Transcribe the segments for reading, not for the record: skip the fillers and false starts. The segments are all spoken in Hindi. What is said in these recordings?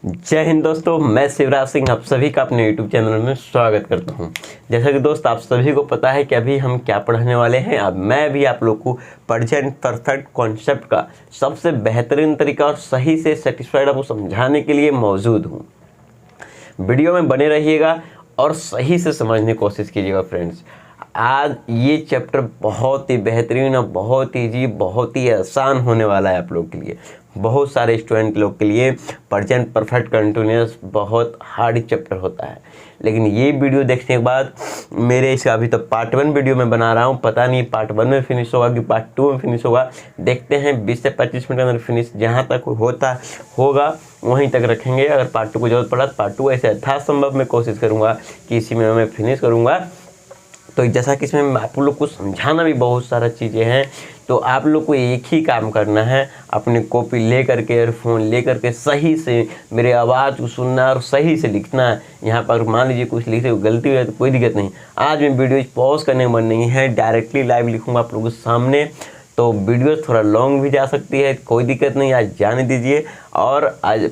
जय हिंद दोस्तों, मैं शिवराज सिंह आप सभी का अपने YouTube चैनल में स्वागत करता हूं। जैसा कि दोस्त आप सभी को पता है कि अभी हम क्या पढ़ने वाले हैं। अब मैं भी आप लोग को प्रेजेंट परफेक्ट कॉन्सेप्ट का सबसे बेहतरीन तरीका और सही से सेटिस्फाइड आपको समझाने के लिए मौजूद हूं। वीडियो में बने रहिएगा और सही से समझने की कोशिश कीजिएगा फ्रेंड्स। आज ये चैप्टर बहुत ही बेहतरीन और बहुत ही ईजी, बहुत ही आसान होने वाला है आप लोग के लिए। बहुत सारे स्टूडेंट लोग के लिए प्रेजेंट परफेक्ट कंटिन्यूअस बहुत हार्ड चैप्टर होता है, लेकिन ये वीडियो देखने के बाद मेरे इसका अभी तो पार्ट 1 वीडियो में बना रहा हूँ। पता नहीं पार्ट 1 में फिनिश होगा कि पार्ट 2 में फिनिश होगा, देखते हैं। 20 से 25 मिनट के अंदर फिनिश जहाँ तक होगा वहीं तक रखेंगे। अगर पार्ट 2 को जरूरत पड़ा तो पार्ट 2 ऐसे यथासंभव मैं कोशिश करूँगा कि इसी में मैं फिनिश करूँगा। तो जैसा कि इसमें आप लोग को समझाना भी बहुत सारा चीज़ें हैं, तो आप लोग को एक ही काम करना है, अपनी कॉपी ले करके ईयरफोन ले करके सही से मेरे आवाज़ को सुनना और सही से लिखना है। यहाँ पर मान लीजिए कुछ लिखते हुए गलती हो जाए तो कोई दिक्कत नहीं। आज मैं वीडियो पॉज करने का मन नहीं है, डायरेक्टली लाइव लिखूँगा आप लोगों के सामने, तो वीडियो थोड़ा लॉन्ग भी जा सकती है, कोई दिक्कत नहीं, आज जाने दीजिए। और आज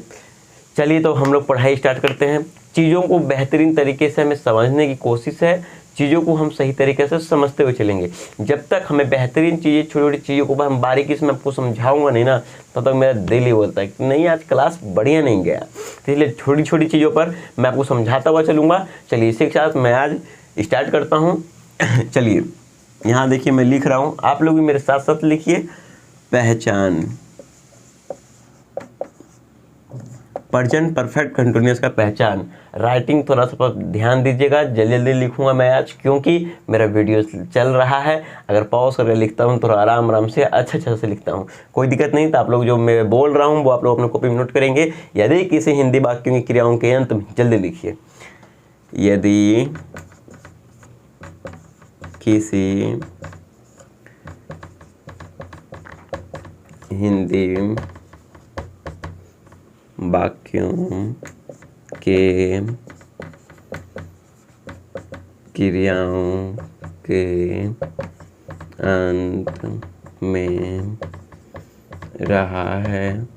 चलिए तो हम लोग पढ़ाई स्टार्ट करते हैं। चीज़ों को बेहतरीन तरीके से हमें समझने की कोशिश है, चीज़ों को हम सही तरीके से समझते हुए चलेंगे। जब तक हमें बेहतरीन चीज़ें, छोटी छोटी चीज़ों को हम बारीकी से मैं आपको समझाऊंगा नहीं ना, तब तक मेरा दिल ही बोलता है कि नहीं आज क्लास बढ़िया नहीं गया। तो इसलिए छोटी छोटी चीज़ों पर मैं आपको समझाता हुआ चलूँगा। चलिए इसी के साथ मैं आज स्टार्ट करता हूँ। चलिए यहाँ देखिए मैं लिख रहा हूँ, आप लोग भी मेरे साथ साथ लिखिए। पहचान, प्रेजेंट परफेक्ट कंटिन्यूअस का पहचान। राइटिंग थोड़ा सा ध्यान दीजिएगा, जल्दी जल्दी लिखूंगा मैं आज, क्योंकि मेरा वीडियो चल रहा है। अगर पॉज करके लिखता हूँ थोड़ा आराम से अच्छा से लिखता हूँ, कोई दिक्कत नहीं। तो आप लोग जो मैं बोल रहा हूँ वो आप लोग अपने कॉपी में नोट करेंगे। यदि किसी हिंदी वाक्यों की क्रियाओं के अंत में, जल्दी लिखिए, यदि किसी हिंदी वाक्यों के क्रियाओं के अंत में रहा है,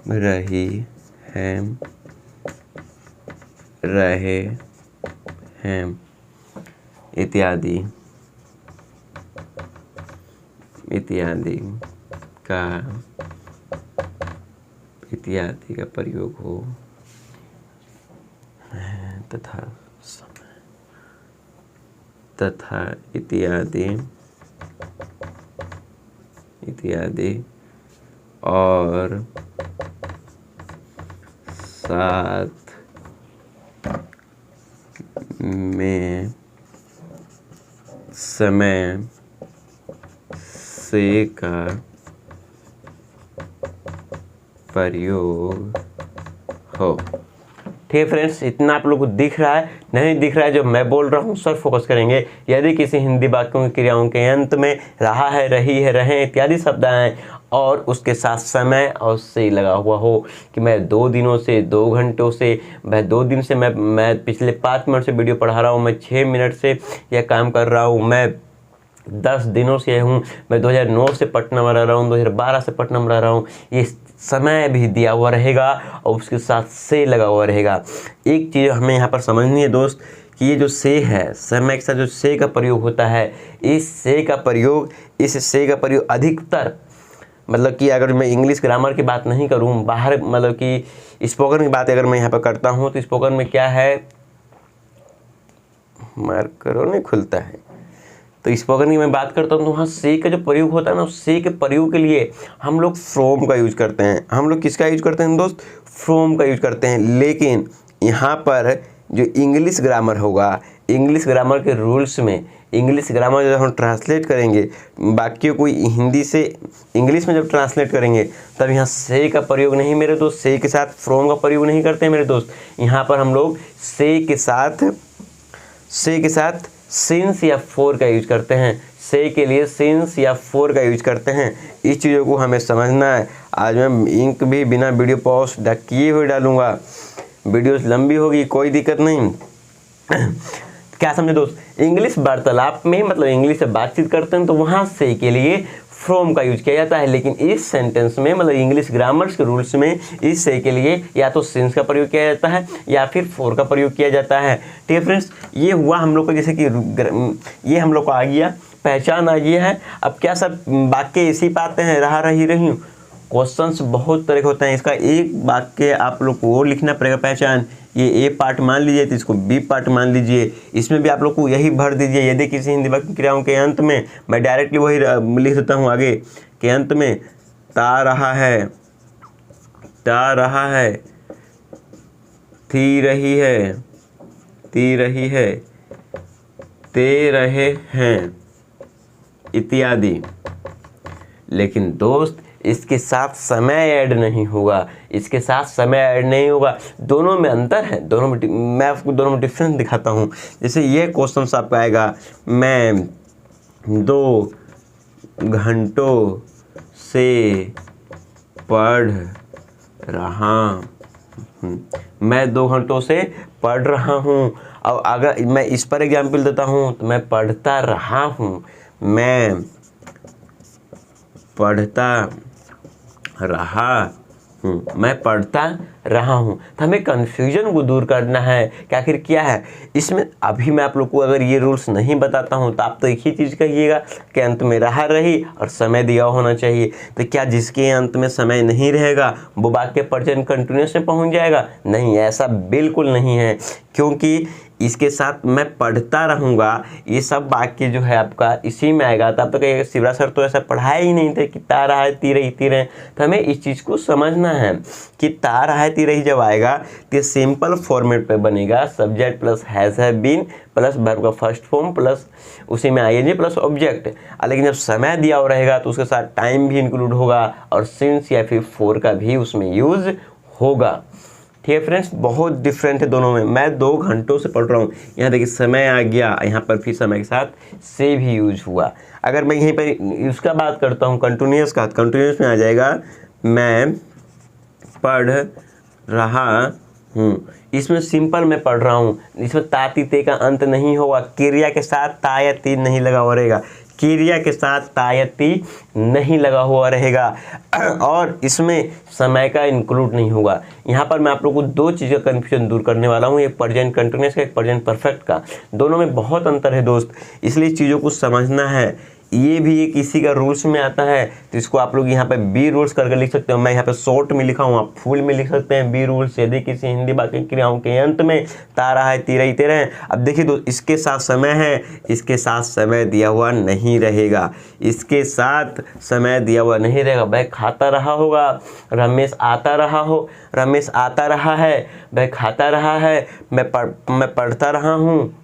रही है, रहे हैं इत्यादि का प्रयोग हो तथा इत्यादि और साथ में समय से का प्रयोग हो। ठीक है फ्रेंड्स, इतना आप लोग को दिख रहा है? नहीं दिख रहा है जो मैं बोल रहा हूँ, सर फोकस करेंगे। यदि किसी हिंदी वाक्यों की क्रियाओं के अंत में रहा है, रही है, रहे इत्यादि शब्द आए और उसके साथ समय और से लगा हुआ हो, कि मैं 2 दिनों से, 2 घंटों से, मैं 2 दिन से, मैं पिछले 5 मिनट से वीडियो पढ़ा रहा हूँ, मैं 6 मिनट से यह काम कर रहा हूँ, मैं 10 दिनों से हूँ, मैं 2009 से पटना में रह रहा हूँ, 2012 से पटना में रह रहा हूँ, ये समय भी दिया हुआ रहेगा और उसके साथ से लगा हुआ रहेगा। एक चीज़ हमें यहाँ पर समझनी है दोस्त, कि ये जो से है, समय के साथ जो से का प्रयोग होता है, इस से का प्रयोग अधिकतर, मतलब कि अगर मैं इंग्लिश ग्रामर की बात नहीं करूँ, बाहर मतलब कि स्पोकन की बात अगर मैं यहाँ पर करता हूँ, तो स्पोकन में क्या है, मार्कर नहीं खुलता है, तो स्पोकन की मैं बात करता हूँ तो वहाँ से का जो प्रयोग होता है ना, उस से के प्रयोग के लिए हम लोग फ्रॉम का यूज करते हैं। हम लोग किसका यूज करते हैं दोस्त? फ्रॉम का यूज करते हैं। लेकिन यहाँ पर जो इंग्लिश ग्रामर होगा, इंग्लिश ग्रामर के रूल्स में, इंग्लिश ग्रामर जब हम ट्रांसलेट करेंगे वाक्यों को हिंदी से इंग्लिश में जब ट्रांसलेट करेंगे, तब यहाँ से का प्रयोग नहीं मेरे दोस्त, से के साथ फ्रॉम का प्रयोग नहीं करते हैं मेरे दोस्त। यहाँ पर हम लोग से के साथ सिंस या फॉर का यूज करते हैं। से के लिए सिंस या फॉर का यूज करते हैं। इस चीज़ों को हमें समझना है। आज मैं इंक भी बिना वीडियो पॉज किए हुए डालूंगा, वीडियो लंबी होगी, कोई दिक्कत नहीं। क्या समझे दोस्त? इंग्लिश वार्तालाप में मतलब इंग्लिश से बातचीत करते हैं तो वहाँ से के लिए फ्रॉम का यूज किया जाता है, लेकिन इस सेंटेंस में मतलब इंग्लिश ग्रामर्स के रूल्स में इस से के लिए या तो सिंस का प्रयोग किया जाता है या फिर फॉर का प्रयोग किया जाता है। ठीक है फ्रेंड्स, ये हुआ हम लोग को, जैसे कि ये हम लोग को आ गया, पहचान आ गया है। अब क्या सब वाक्य इसी पाते हैं, रहा रही रही हूँ। क्वेश्चंस बहुत तरह के होते हैं, इसका एक वाक्य आप लोग को और लिखना पड़ेगा पहचान। ये ए पार्ट मान लीजिए तो इसको बी पार्ट मान लीजिए, इसमें भी आप लोग को यही भर दीजिए। यदि किसी हिंदी वाक्य क्रियाओं के अंत में, मैं डायरेक्टली वही लिख देता हूँ आगे के अंत में, ता रहा है, ता रहा है, थी रही है, ती रही है, ते रहे हैं इत्यादि। लेकिन दोस्त इसके साथ समय ऐड नहीं होगा, इसके साथ समय ऐड नहीं होगा। दोनों में अंतर है, दोनों में मैं आपको दोनों में डिफरेंस दिखाता हूँ। जैसे ये क्वेश्चन आपका आएगा, मैं 2 घंटों से पढ़ रहा हूँ, मैं 2 घंटों से पढ़ रहा हूँ। अब अगर मैं इस पर एग्जाम्पल देता हूँ तो मैं पढ़ता रहा हूँ, मैं पढ़ता रहा हूँ, मैं पढ़ता रहा हूँ। तो हमें कन्फ्यूजन को दूर करना है कि आखिर क्या है इसमें। अभी मैं आप लोग को अगर ये रूल्स नहीं बताता हूँ तो आप तो एक ही चीज़ कहिएगा कि अंत में रहा रही और समय दिया होना चाहिए। तो क्या जिसके अंत में समय नहीं रहेगा वो वाक्य प्रेजेंट कंटिन्यूअस में पहुँच जाएगा? नहीं, ऐसा बिल्कुल नहीं है, क्योंकि इसके साथ मैं पढ़ता रहूँगा, ये सब वाक्य जो है आपका इसी में आएगा। तो आप तो कहिएगा शिवरा सर तो ऐसा पढ़ाया ही नहीं थे कि ता रहा है, ती रही, ती रहे। तो हमें इस चीज़ को समझना है कि ता रहा है, ती रही जब आएगा तो सिंपल फॉर्मेट पे बनेगा, subject plus has have been plus verb का फर्स्ट फॉर्म प्लस उसी में आईएनजी प्लस ऑब्जेक्ट। लेकिन जब समय दिया हुआ रहेगा तो उसके साथ टाइम भी इंक्लूड होगा और सिंस या फिर फॉर का भी उसमें यूज़ होगा। ठीक है फ्रेंड्स, बहुत डिफरेंट है दोनों में। मैं 2 घंटों से पढ़ रहा हूँ, यहाँ देखिए समय आ गया, यहाँ पर फिर समय के साथ से भी यूज हुआ। अगर मैं यहीं पर उसका बात करता हूँ कंटिन्यूअस का, कंटिन्यूअस में आ जाएगा मैं पढ़ रहा हूँ। इसमें सिंपल मैं पढ़ रहा हूँ, इसमें ता ती ते का अंत नहीं होगा, क्रिया के साथ ता या ती नहीं लगा हुआ रहेगा, क्रिया के साथ ता या ती नहीं लगा हुआ रहेगा और इसमें समय का इंक्लूड नहीं होगा। यहाँ पर मैं आप लोगों को 2 चीज़ का कन्फ्यूजन दूर करने वाला हूँ, एक प्रेजेंट कंटिन्यूअस का, एक प्रेजेंट परफेक्ट का। दोनों में बहुत अंतर है दोस्त, इसलिए चीज़ों को समझना है। ये भी एक इसी का रूल्स में आता है, तो इसको आप लोग यहाँ पे बी रूल्स करके लिख सकते हो। मैं यहाँ पे शॉर्ट में लिखा हूँ, आप फुल में लिख सकते हैं बी रूल्स। यदि किसी हिंदी वाक्य क्रियाओं के अंत में ता रहा है, ती रही, ते रहे। अब देखिए तो इसके साथ समय है, इसके साथ समय दिया हुआ नहीं रहेगा, इसके साथ समय दिया हुआ नहीं रहेगा। वह खाता रहा होगा, रमेश आता रहा हो, रमेश आता रहा है, वह खाता रहा है, मैं पढ़ता रहा हूँ,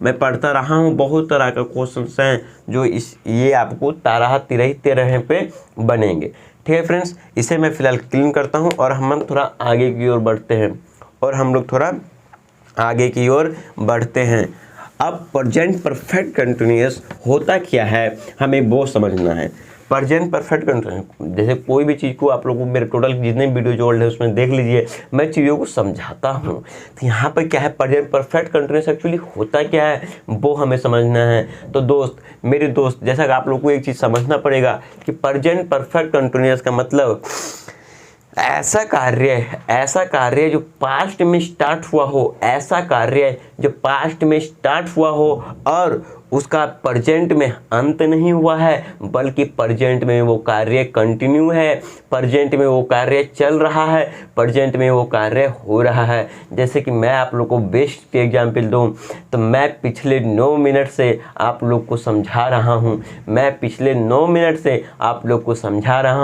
मैं पढ़ता रहा हूँ। बहुत तरह के क्वेश्चंस हैं जो ये आपको ता रहा, ती रही, ते रहे पे बनेंगे। ठीक है फ्रेंड्स, इसे मैं फिलहाल क्लीन करता हूँ और हम थोड़ा आगे की ओर बढ़ते हैं अब प्रेजेंट परफेक्ट कंटिन्यूअस होता क्या है हमें वो समझना है। प्रेजेंट परफेक्ट कंटिन्यूअस, जैसे कोई भी चीज़ को आप लोगों को मेरे टोटल जितने वीडियो जो ओल्ड है उसमें देख लीजिए, मैं चीज़ों को समझाता हूँ। तो यहाँ पर क्या है, प्रेजेंट परफेक्ट कंटिन्यूअस एक्चुअली होता क्या है वो हमें समझना है। तो दोस्त, मेरे दोस्त, जैसा कि आप लोग को एक चीज़ समझना पड़ेगा कि प्रेजेंट परफेक्ट कंटिन्यूअस का मतलब ऐसा कार्य जो पास्ट में स्टार्ट हुआ हो, ऐसा कार्य जो पास्ट में स्टार्ट हुआ हो और उसका प्रेजेंट में अंत नहीं हुआ है, बल्कि प्रेजेंट में वो कार्य कंटिन्यू है, प्रेजेंट में वो कार्य चल रहा है, प्रेजेंट में वो कार्य हो रहा है। जैसे कि मैं आप लोग को बेस्ट एग्जाम्पल दूं तो मैं पिछले 9 मिनट से आप लोग को समझा रहा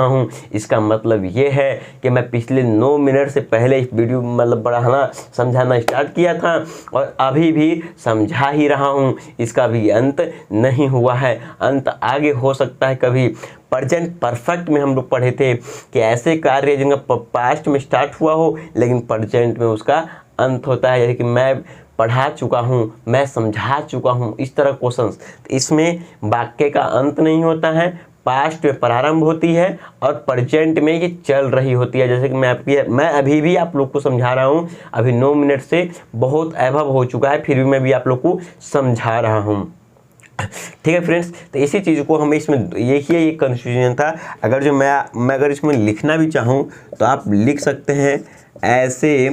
हूं, इसका मतलब ये है कि मैं पिछले 9 मिनट से पहले इस वीडियो मतलब पढ़ाना समझाना स्टार्ट किया था और अभी भी समझा ही रहा हूँ, इसका भी अंत नहीं हुआ है, अंत आगे हो सकता है कभी। प्रेजेंट परफेक्ट में हम लोग पढ़े थे कि ऐसे कार्य जिनका पास्ट में स्टार्ट हुआ हो लेकिन प्रेजेंट में उसका अंत होता है, जैसे कि मैं पढ़ा चुका हूँ, मैं समझा चुका हूँ, इस तरह क्वेश्चंस। इसमें वाक्य का अंत नहीं होता है, पास्ट में प्रारंभ होती है और प्रेजेंट में ये चल रही होती है। जैसे कि मैं अभी भी आप लोग को समझा रहा हूँ, अभी 9 मिनट से बहुत अभव हो चुका है, फिर भी मैं भी आप लोग को समझा रहा हूँ। ठीक है फ्रेंड्स, तो इसी चीज़ को हमें इसमें ये कन्फ्यूजन था। अगर जो मैं अगर इसमें लिखना भी चाहूँ तो आप लिख सकते हैं, ऐसे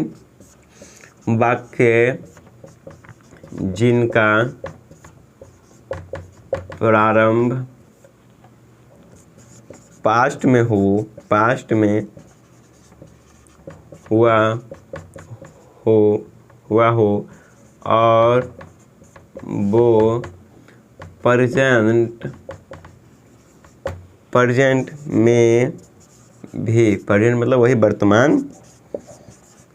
वाक्य जिनका प्रारंभ पास्ट में हुआ हो और वो प्रेजेंट में भी, प्रेजेंट मतलब वही वर्तमान,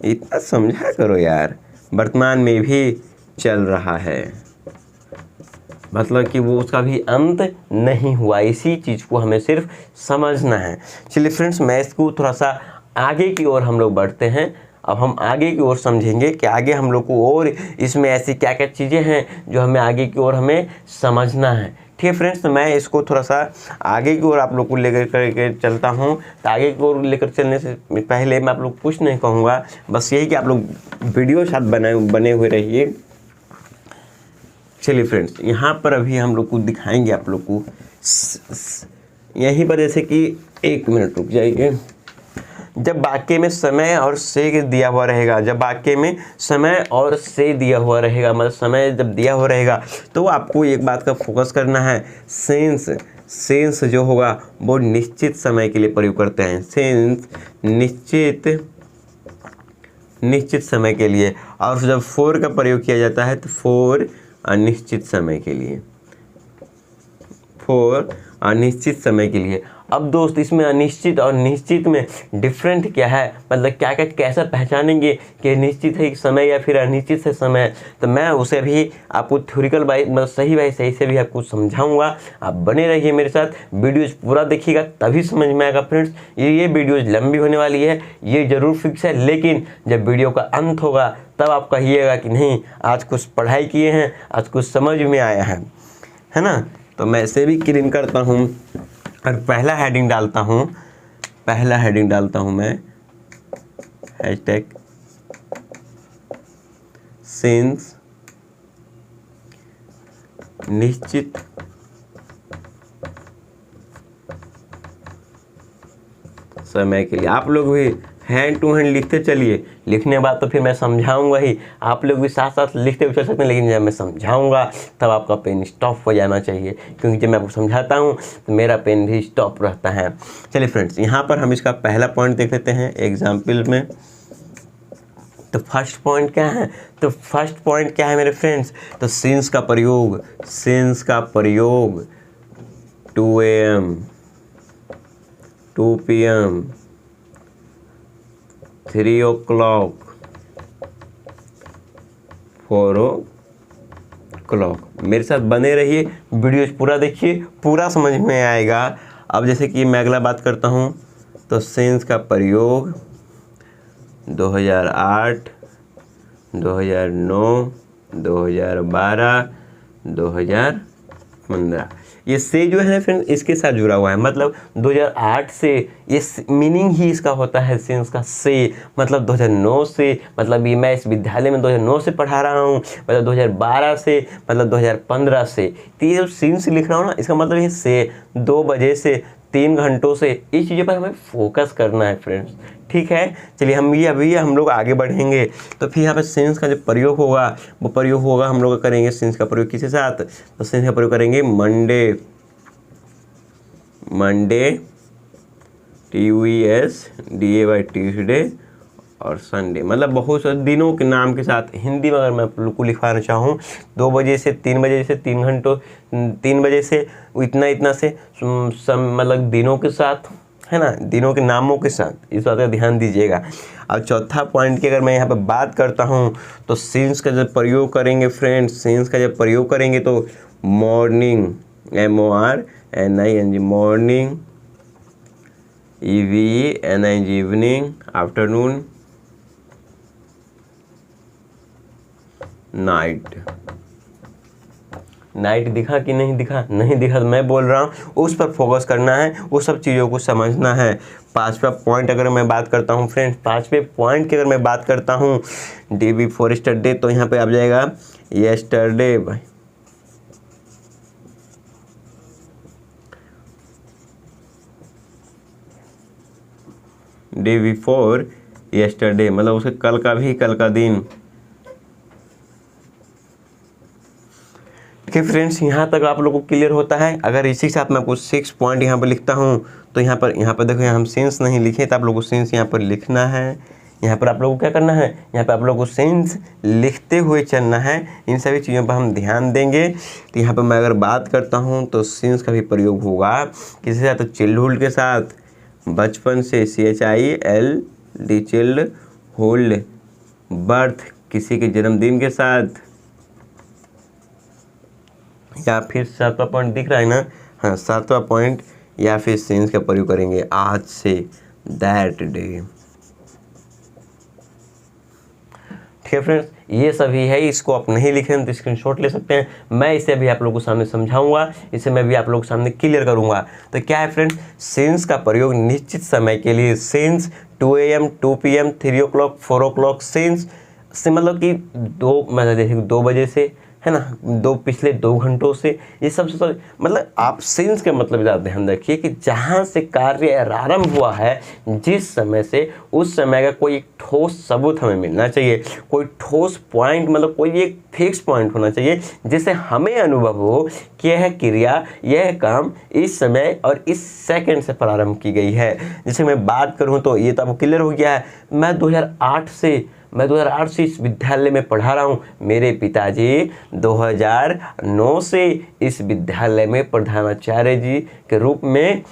इतना समझा करो यार, वर्तमान में भी चल रहा है, मतलब कि वो उसका भी अंत नहीं हुआ। इसी चीज़ को हमें सिर्फ समझना है। चलिए फ्रेंड्स, मैं इसको थोड़ा सा आगे की ओर हम लोग बढ़ते हैं। अब हम आगे की ओर समझेंगे कि आगे हम लोग को और इसमें ऐसी क्या क्या चीज़ें हैं जो हमें आगे की ओर हमें समझना है। ठीक है फ्रेंड्स, तो मैं इसको थोड़ा सा आगे की ओर आप लोग को लेकर करके चलता हूँ। तो आगे की ओर लेकर चलने से पहले मैं आप लोग कुछ नहीं कहूँगा, बस यही कि आप लोग वीडियो साथ बने हुए रहिए। चलिए फ्रेंड्स, यहाँ पर अभी हम लोग को दिखाएंगे आप लोग को यहीं पर, जैसे कि 1 मिनट रुक जाइए। जब वाक्य में समय और से दिया हुआ रहेगा, जब वाक्य में समय और से दिया हुआ रहेगा, मतलब समय जब दिया हुआ रहेगा, तो आपको एक बात का फोकस करना है, सेंस जो होगा वो निश्चित समय के लिए प्रयोग करते हैं। सेंस निश्चित समय के लिए, और जब फॉर का प्रयोग किया जाता है तो फॉर अनिश्चित समय के लिए, फॉर अनिश्चित समय के लिए। अब दोस्त, इसमें अनिश्चित और निश्चित में डिफरेंट क्या है, मतलब क्या क्या कैसे पहचानेंगे कि निश्चित है समय या फिर अनिश्चित है समय, तो मैं उसे भी आपको थ्योरिकल मतलब सही से भी आपको समझाऊंगा। आप बने रहिए मेरे साथ, वीडियोज पूरा देखिएगा तभी समझ में आएगा फ्रेंड्स। ये वीडियोज लंबी होने वाली है, ये ज़रूर फिक्स है, लेकिन जब वीडियो का अंत होगा तब आप कहिएगा कि नहीं, आज कुछ पढ़ाई किए हैं, आज कुछ समझ में आया है ना। तो मैं इसे भी क्लीन करता हूँ और पहला हेडिंग डालता हूँ मैं, हैशटैग सेंस निश्चित समय के लिए। आप लोग भी हैंड टू हैंड लिखते चलिए, लिखने के बाद तो फिर मैं समझाऊंगा ही, आप लोग भी साथ साथ लिखते हुए चल सकते हैं, लेकिन जब मैं समझाऊंगा तब आपका पेन स्टॉप हो जाना चाहिए, क्योंकि जब मैं आपको समझाता हूं तो मेरा पेन भी स्टॉप रहता है। चलिए फ्रेंड्स, यहाँ पर हम इसका पहला पॉइंट देख लेते हैं एग्जाम्पल में। तो फर्स्ट पॉइंट क्या है मेरे फ्रेंड्स, तो सेंस का प्रयोग 2 AM 2 PM 3 o'clock 4 o'clock। मेरे साथ बने रहिए, वीडियोज पूरा देखिए, पूरा समझ में आएगा। अब जैसे कि मैं अगला बात करता हूँ, तो सेंस का प्रयोग 2008 2009 2012 2015, ये से जो है फ्रेंड इसके साथ जुड़ा हुआ है, मतलब 2008 से, ये मीनिंग ही इसका होता है सेंस का से, मतलब 2009 से, मतलब ये मैं इस विद्यालय में 2009 से पढ़ा रहा हूँ, मतलब 2012 से, मतलब 2015 से। तो ये जो सेंस लिख रहा हूँ ना, इसका मतलब ये से 2 बजे से 3 घंटों से, इस चीज़ों पर हमें फोकस करना है फ्रेंड्स। ठीक है, चलिए हम लोग आगे बढ़ेंगे। तो फिर यहाँ पे सेंस का जो प्रयोग होगा हम लोग करेंगे सेंस का प्रयोग किसके साथ, तो सेंस का प्रयोग करेंगे मंडे TUESDAY ट्यूसडे और संडे, मतलब बहुत सारे दिनों के नाम के साथ। हिंदी में अगर मैं आप लोग को लिखवाना चाहूँ, 2 बजे से 3 बजे से 3 घंटों, 3 बजे से इतना से मतलब दिनों के साथ, है ना, दिनों के नामों के साथ, इस बात का ध्यान दीजिएगा। अब चौथा पॉइंट की अगर मैं यहाँ पे बात करता हूँ, तो सेंस का जब प्रयोग करेंगे फ्रेंड्स, सेंस का जब प्रयोग करेंगे तो morning MORNING morning, EVENING evening, afternoon, night दिखा कि नहीं दिखा, तो मैं बोल रहा हूँ उस पर फोकस करना है, वो सब चीज़ों को समझना है। 5वां पॉइंट अगर मैं बात करता हूँ फ्रेंड्स, 5वें पॉइंट की अगर मैं बात करता हूँ, डे बिफोर यस्टरडे, तो यहाँ पे आ जाएगा यस्टरडे डे बिफोर यस्टरडे, मतलब उसके कल का भी कल का दिन। ठीक है फ्रेंड्स, यहाँ तक आप लोगों को क्लियर होता है। अगर इसी के साथ मैं कुछ 6 पॉइंट यहाँ पर लिखता हूँ तो यहाँ पर देखो, यहाँ हम सेंस नहीं लिखे तो आप लोगों को सेंस यहाँ पर लिखना है। यहाँ पर आप लोगों को क्या करना है, यहाँ पर आप लोगों को सेंस लिखते हुए चलना है। इन सभी चीज़ों पर हम ध्यान देंगे। तो यहाँ पर मैं अगर बात करता हूँ तो सेंस का भी प्रयोग होगा किसी साथ, तो चिल्ड के साथ, बचपन से, CHILD चिल्ड होल्ड, बर्थ किसी के जन्मदिन के साथ, या फिर 7वां पॉइंट दिख रहा है ना, हाँ 7वां पॉइंट, या फिर सेंस का प्रयोग करेंगे आज से, दैट डे। ठीक है फ्रेंड्स, ये सभी है। इसको आप नहीं लिखे हैं तो स्क्रीनशॉट ले सकते हैं। मैं इसे अभी आप लोगों के सामने समझाऊंगा, इसे मैं भी आप लोगों के सामने क्लियर करूंगा। तो क्या है फ्रेंड्स, सेंस का प्रयोग निश्चित समय के लिए, sense 2 AM 2 PM 3 o'clock 4 o'clock, sense से मतलब कि 2 बजे से, है ना, पिछले 2 घंटों से, ये सब मतलब आप सेंस के मतलब ज़्यादा ध्यान रखिए कि जहाँ से कार्य आरंभ हुआ है, जिस समय से, उस समय का कोई ठोस सबूत हमें मिलना चाहिए, कोई ठोस पॉइंट, मतलब कोई एक फिक्स पॉइंट होना चाहिए जिससे हमें अनुभव हो कि यह क्रिया, यह काम इस समय और इस सेकंड से प्रारंभ की गई है। जैसे मैं बात करूँ तो ये तो आपको क्लियर हो गया है, मैं 2008 से इस विद्यालय में पढ़ा रहा हूँ। मेरे पिताजी 2009 से इस विद्यालय में प्रधानाचार्य जी के रूप में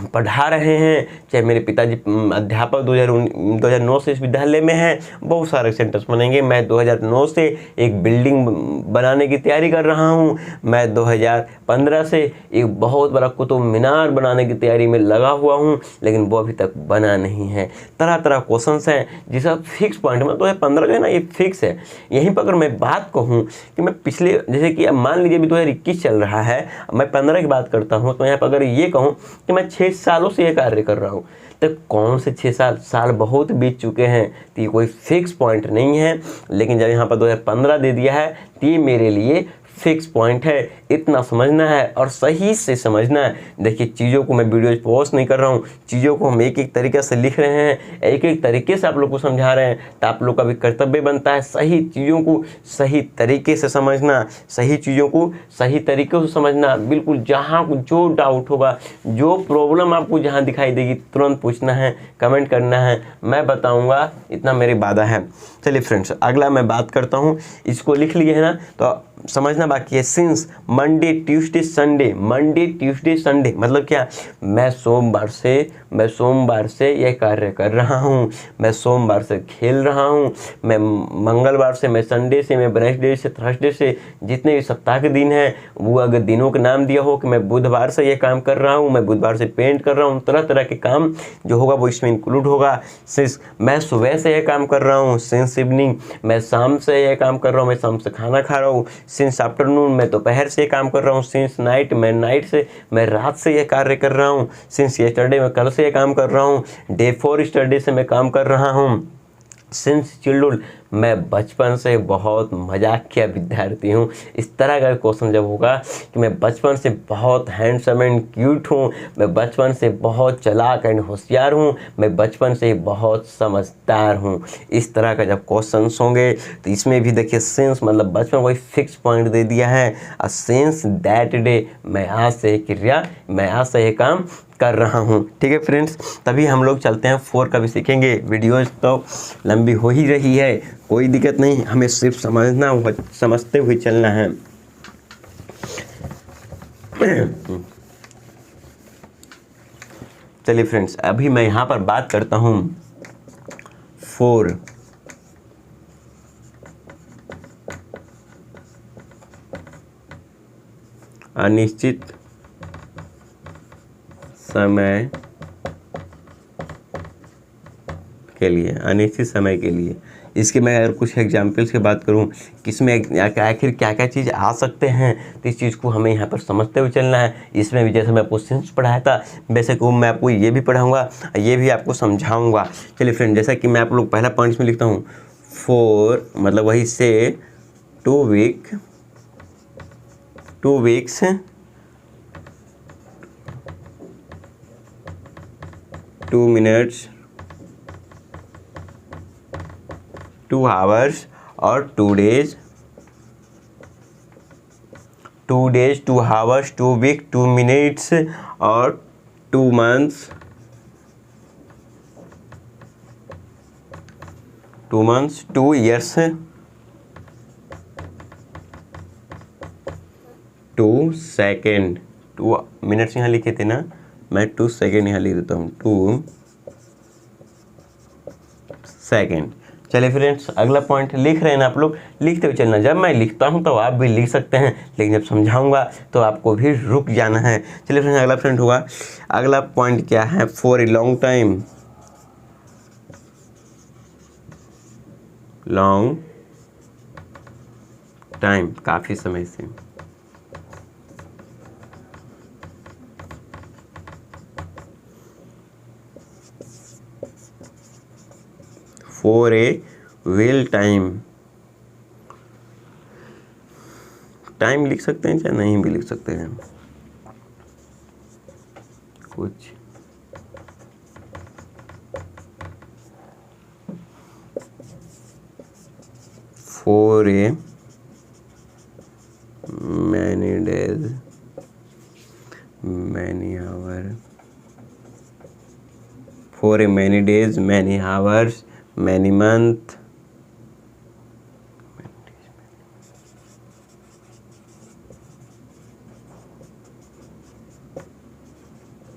पढ़ा रहे हैं। चाहे मेरे पिताजी अध्यापक 2009 से इस विद्यालय में हैं। बहुत सारे सेंटर्स बनेंगे। मैं 2009 से एक बिल्डिंग बनाने की तैयारी कर रहा हूं। मैं 2015 से एक बहुत बड़ा कुतुब मीनार बनाने की तैयारी में लगा हुआ हूं, लेकिन वो अभी तक बना नहीं है। तरह तरह क्वेश्चंस हैं जिसका फिक्स पॉइंट में 2015 जो है ना, ये फिक्स है। यहीं पर अगर मैं बात कहूँ कि मैं पिछले, जैसे कि अब मान लीजिए अभी 2021 चल रहा है, मैं 15 की बात करता हूँ, तो यहाँ पर अगर ये कहूँ कि मैं 6 सालों से ये कार्य कर रहा हूँ, तो कौन से 6 साल बहुत बीत चुके हैं, तो ये कोई फिक्स पॉइंट नहीं है। लेकिन जब यहाँ पर 2015 दे दिया है तो ये मेरे लिए फिक्स पॉइंट है। इतना समझना है और सही से समझना है। देखिए, चीज़ों को मैं वीडियो पोस्ट नहीं कर रहा हूँ, चीज़ों को हम एक एक तरीके से लिख रहे हैं, एक एक तरीके से आप लोग को समझा रहे हैं। तो आप लोग का भी कर्तव्य बनता है सही चीज़ों को सही तरीके से समझना, सही चीज़ों को सही तरीके से समझना। बिल्कुल जहाँ जो डाउट होगा, जो प्रॉब्लम आपको जहाँ दिखाई देगी, तुरंत पूछना है, कमेंट करना है, मैं बताऊँगा, इतना मेरी वादा है। चलिए फ्रेंड्स, अगला मैं बात करता हूँ। इसको लिख लिए है ना, तो समझना बाकी है। सिंस मंडे ट्यूसडे संडे मतलब क्या, मैं सोमवार से यह कार्य कर रहा हूँ, मैं सोमवार से खेल रहा हूँ, मैं मंगलवार से, मैं संडे से, मैं वेडनेसडे से, थर्सडे से, जितने भी सप्ताह के दिन हैं, वो अगर दिनों के नाम दिया हो कि मैं बुधवार से यह काम कर रहा हूँ, मैं बुधवार से पेंट कर रहा हूँ, तरह तरह के काम जो होगा वो इसमें इंक्लूड होगा। सिंस मैं सुबह से यह काम कर रहा हूँ, सिंस इवनिंग मैं शाम से यह काम कर रहा हूँ, मैं शाम से खाना खा रहा हूँ, सिंस आफ्टरनून मैं दोपहर से काम कर रहा हूँ, सिंस नाइट मैं रात से यह कार्य कर रहा हूँ, सिंस यस्टरडे मैं कल से यह काम कर रहा हूँ, डे फॉर यस्टरडे से मैं काम कर रहा हूँ, सिंस चिल्ड्रन मैं बचपन से बहुत मजाकिया विद्यार्थी हूँ। इस तरह का क्वेश्चन जब होगा कि मैं बचपन से बहुत हैंडसम एंड क्यूट हूँ, मैं बचपन से बहुत चालाक एंड होशियार हूँ, मैं बचपन से बहुत समझदार हूँ, इस तरह का जब क्वेश्चंस होंगे तो इसमें भी देखिए सेंस मतलब बचपन कोई फिक्स पॉइंट दे दिया है। अ सेंस दैट डे मैं आज से क्रिया, मैं आज से ये काम कर रहा हूँ। ठीक है फ्रेंड्स, तभी हम लोग चलते हैं 4 का भी सीखेंगे। वीडियोज तो लंबी हो ही रही है, कोई दिक्कत नहीं, हमें सिर्फ समझते हुए चलना है। चलिए फ्रेंड्स, अभी मैं यहाँ पर बात करता हूँ 4। अनिश्चित समय के लिए, अनिश्चित समय के लिए। इसके मैं अगर कुछ एग्जाम्पल्स की बात करूं, किसमें आखिर क्या क्या चीज़ आ सकते हैं, तो इस चीज़ को हमें यहाँ पर समझते हुए चलना है। इसमें भी जैसे मैं आपको सेंस पढ़ाया था, वैसे को मैं आपको ये भी पढ़ाऊँगा, ये भी आपको समझाऊँगा। चलिए फ्रेंड, जैसा कि मैं आप लोग पहला पॉइंट में लिखता हूँ 4 मतलब वही से 2 वीक्स 2 मिनट्स, 2 आवर्स और 2 days, 2 days, 2 hours, 2 week, 2 minutes और 2 months, 2 months, 2 years, 2 second, 2 minutes यहाँ लिखे थे ना, मैं 2 सेकेंड यहाँ लिख देता हूँ, 2 सेकेंड। चलिए फ्रेंड्स, अगला पॉइंट लिख रहे हैं ना आप लोग, लिखते हुए चलना। जब मैं लिखता हूँ तो आप भी लिख सकते हैं, लेकिन जब समझाऊंगा तो आपको भी रुक जाना है। चलिए फ्रेंड्स, अगला फ्रेंड होगा, अगला पॉइंट क्या है? For a long time, long time, काफ़ी समय से। For a well time, time लिख सकते हैं चाहे नहीं भी लिख सकते हैं कुछ। For a many days, many hour, for a many days, many hours, many month,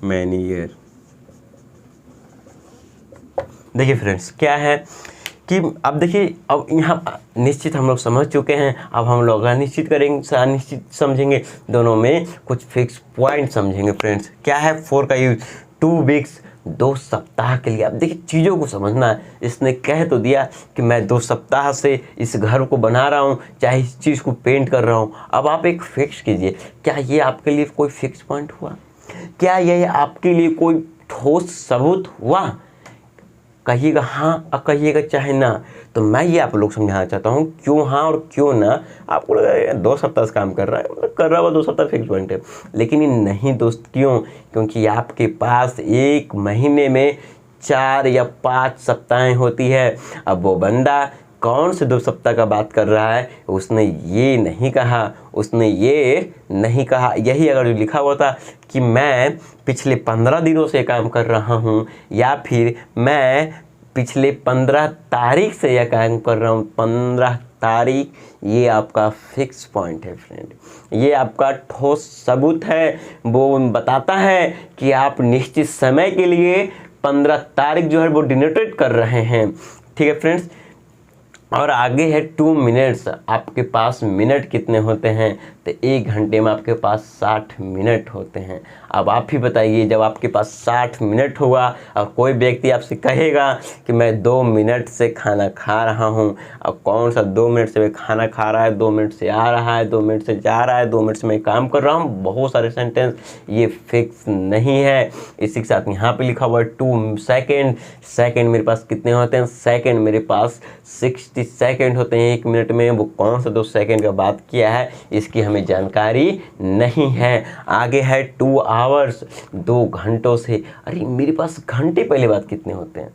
many year. देखिए फ्रेंड्स, क्या है कि अब देखिए, अब यहाँ निश्चित हम लोग समझ चुके हैं, अब हम लोग अनिश्चित करेंगे, अनिश्चित समझेंगे, दोनों में कुछ फिक्स पॉइंट समझेंगे फ्रेंड्स। क्या है फॉर का यूज? 2 वीक्स, 2 सप्ताह के लिए। अब देखिए, चीज़ों को समझना है। इसने कह तो दिया कि मैं 2 सप्ताह से इस घर को बना रहा हूँ, चाहे इस चीज़ को पेंट कर रहा हूँ। अब आप एक फिक्स कीजिए, क्या ये आपके लिए कोई फिक्स पॉइंट हुआ? क्या यह आपके लिए कोई ठोस सबूत हुआ? कहिएगा हाँ और कहिएगा चाहे ना। तो मैं ये आप लोग समझाना चाहता हूँ क्यों हाँ और क्यों ना। आपको लगा 2 सप्ताह से काम कर रहा है, मतलब कर रहा हुआ 2 सप्ताह फिक्स पॉइंट है, लेकिन ये नहीं दोस्त। क्यों? क्योंकि आपके पास 1 महीने में 4 या 5 सप्ताहें होती है। अब वो बंदा कौन से 2 सप्ताह का बात कर रहा है? उसने ये नहीं कहा, उसने ये नहीं कहा। यही अगर लिखा हुआ था कि मैं पिछले 15 दिनों से काम कर रहा हूँ, या फिर मैं पिछले 15 तारीख से यह काम कर रहा हूँ, 15 तारीख, ये आपका फिक्स पॉइंट है फ्रेंड। ये आपका ठोस सबूत है। वो बताता है कि आप निश्चित समय के लिए 15 तारीख जो है वो डिनोटेट कर रहे हैं। ठीक है फ्रेंड्स। और आगे है 2 मिनट्स। आपके पास मिनट कितने होते हैं? तो 1 घंटे में आपके पास 60 मिनट होते हैं। अब आप ही बताइए, जब आपके पास 60 मिनट होगा और कोई व्यक्ति आपसे कहेगा कि मैं 2 मिनट से खाना खा रहा हूं, अब कौन सा 2 मिनट से खाना खा रहा है, 2 मिनट से आ रहा है, 2 मिनट से जा रहा है, 2 मिनट से मैं काम कर रहा हूं, बहुत सारे सेंटेंस, ये फिक्स नहीं है। इसी के साथ यहाँ पे लिखा हुआ है 2 सेकेंड। सेकेंड मेरे पास कितने होते हैं? सेकेंड मेरे पास 60 सेकेंड होते हैं 1 मिनट में। वो कौन सा 2 सेकेंड का बात किया है, इसकी हमें जानकारी नहीं है। आगे है 2 आवर्स, 2 घंटों से। अरे मेरे पास घंटे पहले बात कितने होते हैं?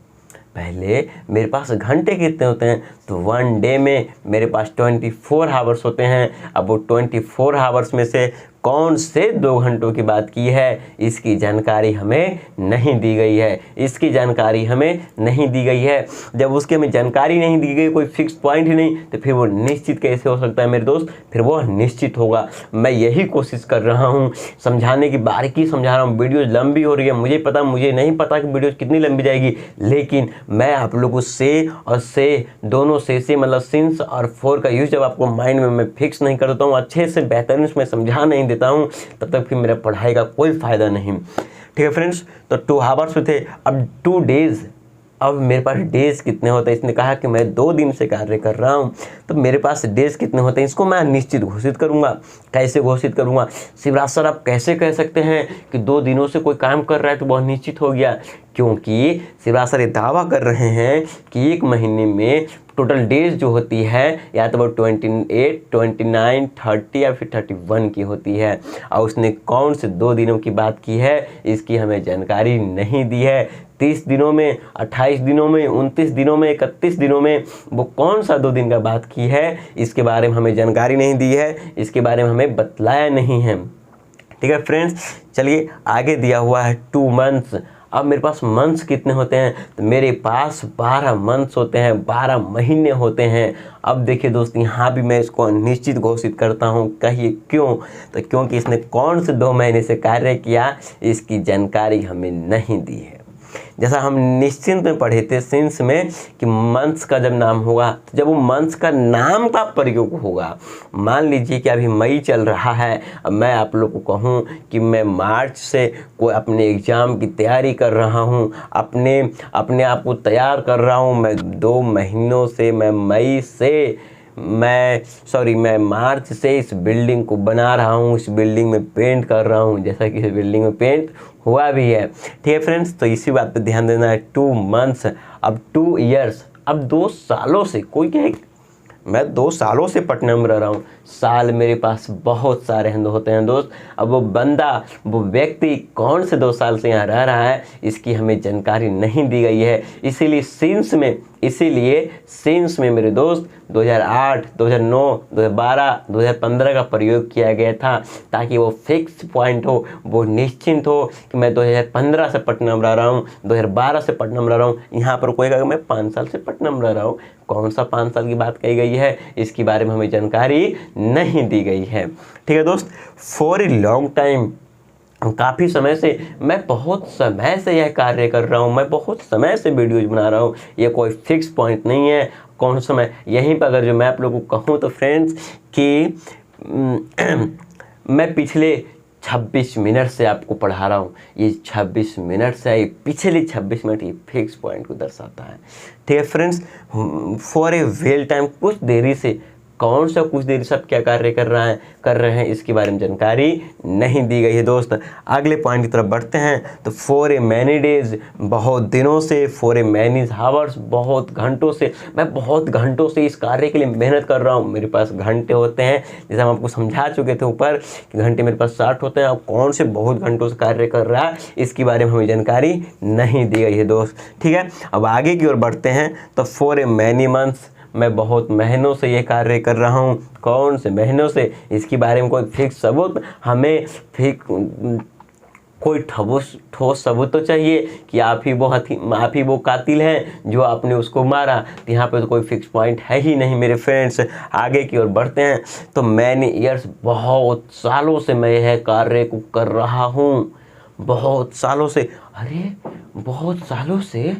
पहले मेरे पास घंटे कितने होते हैं? तो 1 डे में मेरे पास 24 आवर्स होते हैं। अब वो 24 आवर्स में से कौन से 2 घंटों की बात की है, इसकी जानकारी हमें नहीं दी गई है। इसकी जानकारी हमें नहीं दी गई है। जब उसकी हमें जानकारी नहीं दी गई, कोई फिक्स पॉइंट ही नहीं, तो फिर वो निश्चित कैसे हो सकता है मेरे दोस्त? फिर वो निश्चित होगा। मैं यही कोशिश कर रहा हूँ समझाने की, बारीकी समझा रहा हूँ। वीडियो लंबी हो रही है, मुझे पता, मुझे नहीं पता कि वीडियो कितनी लंबी जाएगी, लेकिन मैं आप लोगों से और से दोनों से मतलब सिंस और फॉर का यूज जब आपको माइंड में मैं फिक्स नहीं करता हूँ, अच्छे से बेहतरीन में समझा नहीं देता हूँ, तब तक फिर मेरा पढ़ाई का कोई फ़ायदा नहीं। ठीक है फ्रेंड्स। तो 2 आवर्स थे। अब 2 डेज, अब मेरे पास डेज कितने होते हैं? इसने कहा कि मैं 2 दिन से कार्य कर रहा हूँ, तो मेरे पास डेज कितने होते हैं? इसको मैं निश्चित घोषित करूँगा। कैसे घोषित करूँगा? शिवराज सर आप कैसे कह सकते हैं कि 2 दिनों से कोई काम कर रहा है तो वह निश्चित हो गया? क्योंकि शिवराज सर ये दावा कर रहे हैं कि 1 महीने में टोटल डेज जो होती है या तो वो 28, 29, 30 या फिर 31 की होती है। और उसने कौन से 2 दिनों की बात की है, इसकी हमें जानकारी नहीं दी है। 30 दिनों में, 28 दिनों में, 29 दिनों में, 31 दिनों में, वो कौन सा 2 दिन का बात की है, इसके बारे में हमें जानकारी नहीं दी है, इसके बारे में हमें बतलाया नहीं है। ठीक है फ्रेंड्स, चलिए आगे दिया हुआ है 2 मंथ्स। अब मेरे पास मंथ्स कितने होते हैं, तो मेरे पास 12 मंथ्स होते हैं, 12 महीने होते हैं। अब देखिए दोस्त, यहाँ भी मैं इसको अनिश्चित घोषित करता हूँ। कहिए क्यों, तो क्योंकि इसने कौन से 2 महीने से कार्य किया, इसकी जानकारी हमें नहीं दी है। जैसा हम निश्चिंत में पढ़े थे सिंस में कि मंथ्स का जब नाम होगा, तो जब वो मंथ्स का नाम का प्रयोग होगा, मान लीजिए कि अभी मई चल रहा है, अब मैं आप लोग को कहूँ कि मैं मार्च से कोई अपने एग्ज़ाम की तैयारी कर रहा हूँ, अपने आप को तैयार कर रहा हूँ, मैं 2 महीनों से, मैं मार्च से इस बिल्डिंग को बना रहा हूँ, इस बिल्डिंग में पेंट कर रहा हूँ, जैसा कि इस बिल्डिंग में पेंट हुआ भी है। ठीक है फ्रेंड्स, तो इसी बात पे ध्यान देना है। 2 मंथ्स, अब 2 इयर्स, अब 2 सालों से, कोई कहे मैं 2 सालों से पटना में रह रहा हूँ, साल मेरे पास बहुत सारे होते हैं दोस्त। अब वो बंदा, वो व्यक्ति कौन से 2 साल से यहाँ रह रहा है, इसकी हमें जानकारी नहीं दी गई है। इसीलिए सिंस में मेरे दोस्त 2008, 2009, 2012, 2015 का प्रयोग किया गया था, ताकि वो फिक्स पॉइंट हो, वो निश्चिंत हो कि मैं 2015 से पटना में रह रहा हूँ, 2012 से पटना में रह रहा हूँ। यहाँ पर कोई कहेगा मैं 5 साल से पटना में रह रहा हूँ, कौन सा 5 साल की बात कही गई है, इसके बारे में हमें जानकारी नहीं दी गई है। ठीक है दोस्त, फॉर ए लॉन्ग टाइम, काफ़ी समय से, मैं बहुत समय से यह कार्य कर रहा हूँ, मैं बहुत समय से वीडियोज बना रहा हूँ, ये कोई फिक्स पॉइंट नहीं है कौन समय। यहीं पर अगर जो मैं आप लोगों को कहूँ तो फ्रेंड्स कि मैं पिछले 26 मिनट से आपको पढ़ा रहा हूँ, ये 26 मिनट से, ये पिछले 26 मिनट, ये फिक्स पॉइंट को दर्शाता है। ठीक है friends, for a well time, कुछ देरी से, कौन सा कुछ देर सब क्या कार्य कर रहे हैं इसके बारे में जानकारी नहीं दी गई है दोस्त। अगले पॉइंट की तरफ बढ़ते हैं। तो फॉर ए मैनी डेज, बहुत दिनों से, फॉर ए मैनी हावर्स, बहुत घंटों से, मैं बहुत घंटों से इस कार्य के लिए मेहनत कर रहा हूँ। मेरे पास घंटे होते हैं, जैसे हम आपको समझा चुके थे ऊपर कि घंटे मेरे पास 60 होते हैं। अब कौन से बहुत घंटों से कार्य कर रहा है, इसके बारे में हमें जानकारी नहीं दी गई है दोस्त। ठीक है, अब आगे की ओर बढ़ते हैं। तो फॉर ए मैनी मंथ्स, मैं बहुत महीनों से ये कार्य कर रहा हूँ। कौन से महीनों से, इसके बारे में कोई फिक्स सबूत, हमें कोई ठोस सबूत तो चाहिए कि आप ही वो कातिल हैं जो आपने उसको मारा। तो यहाँ पे तो कोई फिक्स पॉइंट है ही नहीं मेरे फ्रेंड्स। आगे की ओर बढ़ते हैं। तो मैनी ईयर्स, बहुत सालों से मैं यह कार्य को कर रहा हूँ, बहुत सालों से। अरे बहुत सालों से,